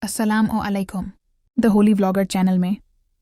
अस्सलाम अलैकुम। The Holi vlogger channel में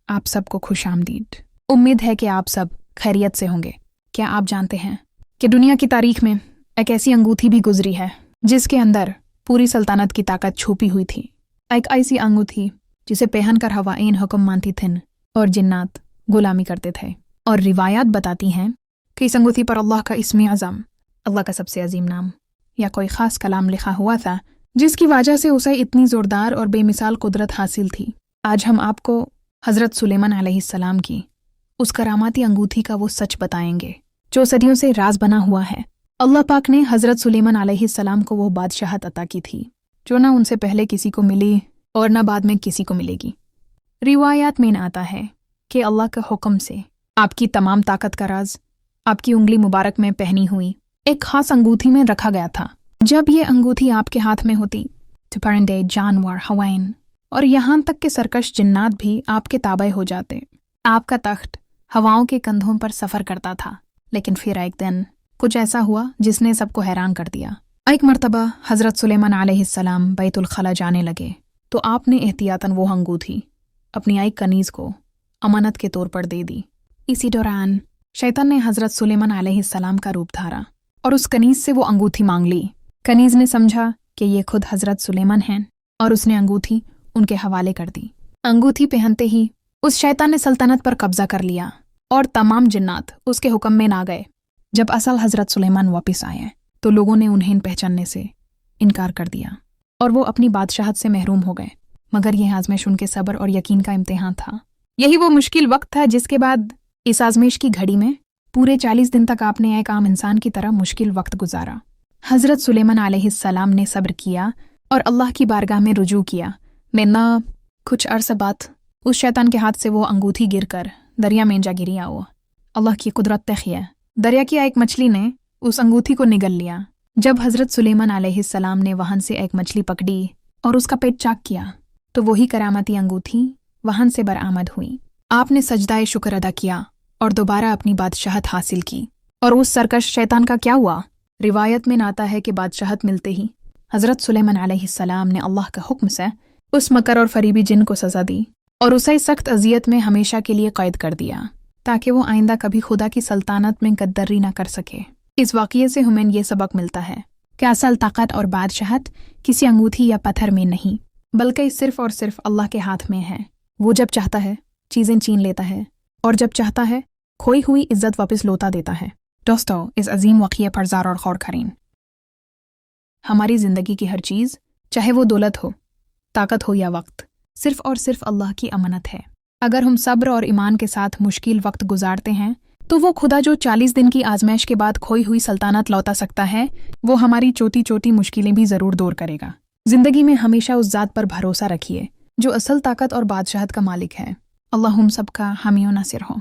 आप सबको खुश आमदीद। उम्मीद है कि आप सब खैरियत से होंगे। क्या आप जानते हैं कि दुनिया की तारीख में एक ऐसी अंगूठी भी गुजरी है जिसके अंदर पूरी सल्तनत की ताकत छुपी हुई थी। एक ऐसी अंगूठी जिसे पहनकर हवाएं हुक्म मानती थीं और जिन्नात गुलामी करते थे। और रिवायात बताती हैं कि इस अंगूठी पर अल्लाह का इस्म आज़म, अल्लाह का सबसे अजीम नाम या कोई ख़ास कलाम लिखा हुआ था, जिसकी वजह से उसे इतनी ज़ोरदार और बेमिसाल कुदरत हासिल थी। आज हम आपको हज़रत सुलेमान अलैहिस्सलाम की उस करामाती अंगूठी का वो सच बताएंगे जो सदियों से राज बना हुआ है। अल्लाह पाक ने हज़रत सुलेमान अलैहिस्सलाम को वो बादशाहत अता की थी जो ना उनसे पहले किसी को मिली और न बाद में किसी को मिलेगी। रिवायात में आता है कि अल्लाह के हुक्म से आपकी तमाम ताकत का राज आपकी उंगली मुबारक में पहनी हुई एक खास अंगूठी में रखा गया था। जब ये अंगूठी आपके हाथ में होती तो परिंदे, जानवर, हवाएं और यहाँ तक के सरकश जिन्नात भी आपके ताबे हो जाते। आपका तख्त हवाओं के कंधों पर सफ़र करता था। लेकिन फिर एक दिन कुछ ऐसा हुआ जिसने सबको हैरान कर दिया। एक मर्तबा हज़रत सुलेमान अलैहिस्सलाम बैतुल खला जाने लगे तो आपने एहतियातन वो अंगूठी अपनी एक कनीज़ को अमानत के तौर पर दे दी। इसी दौरान शैतान ने हज़रत सुलेमान अलैहिस्सलाम का रूप धारा और उस कनीज़ से वो अंगूठी मांग ली। कनीज़ ने समझा कि ये खुद हज़रत सुलेमान हैं और उसने अंगूठी उनके हवाले कर दी। अंगूठी पहनते ही उस शैतान ने सल्तनत पर कब्जा कर लिया और तमाम जिन्नात उसके हुक्म में ना गए। जब असल हज़रत सुलेमान वापस आए तो लोगों ने उन्हें पहचानने से इनकार कर दिया और वो अपनी बादशाहत से महरूम हो गए। मगर यह आजमाइश उनके सब्र और यकीन का इम्तिहान था। यही वो मुश्किल वक्त था जिसके बाद इस आजमाइश की घड़ी में पूरे 40 दिन तक आपने एक आम इंसान की तरह मुश्किल वक्त गुजारा। हज़रत सुलेमान अलैहिस्सलाम ने सब्र किया और अल्लाह की बारगाह में रुजू किया। ना कुछ अरसा बाद उस शैतान के हाथ से वो अंगूठी गिरकर दरिया में जा गिरी। आओ अल्लाह की कुदरत तखिया, दरिया की एक मछली ने उस अंगूठी को निगल लिया। जब हज़रत सुलेमान अलैहिस्सलाम ने वहां से एक मछली पकड़ी और उसका पेट चाक किया तो वही करामाती अंगूठी वहां से बरामद हुई। आपने सजदाए शुक्र अदा किया और दोबारा अपनी बादशाहत हासिल की। और उस सरकश शैतान का क्या हुआ? रिवायत में आता है कि बादशाहत मिलते ही हज़रत सुलेमान अलैहिस्सलाम ने अल्लाह के हुक्म से उस मकर और फरीबी जिन को सज़ा दी और उसे सख्त अजियत में हमेशा के लिए कैद कर दिया ताकि वो आइंदा कभी खुदा की सल्तनत में गद्दारी ना कर सके। इस वाक़ये से हमें ये सबक मिलता है कि असल ताकत और बादशाहत किसी अंगूठी या पत्थर में नहीं बल्कि सिर्फ़ और सिर्फ अल्लाह के हाथ में है। वो जब चाहता है चीज़ें छीन लेता है और जब चाहता है खोई हुई इज्जत वापस लौटा देता है। दोस्तों, इस अजीम वाक़ये पर ज़रा और गौर करें। हमारी ज़िंदगी की हर चीज़, चाहे वो दौलत हो, ताकत हो या वक्त, सिर्फ़ और सिर्फ अल्लाह की अमानत है। अगर हम सब्र और ईमान के साथ मुश्किल वक्त गुजारते हैं तो वो खुदा जो 40 दिन की आजमाइश के बाद खोई हुई सल्तनत लौटा सकता है, वो हमारी छोटी छोटी मुश्किलें भी ज़रूर दूर करेगा। ज़िंदगी में हमेशा उस ज़ात पर भरोसा रखिए जो असल ताकत और बादशाहत का मालिक है। अल्लाह हम सब का हामी व नासिर हो।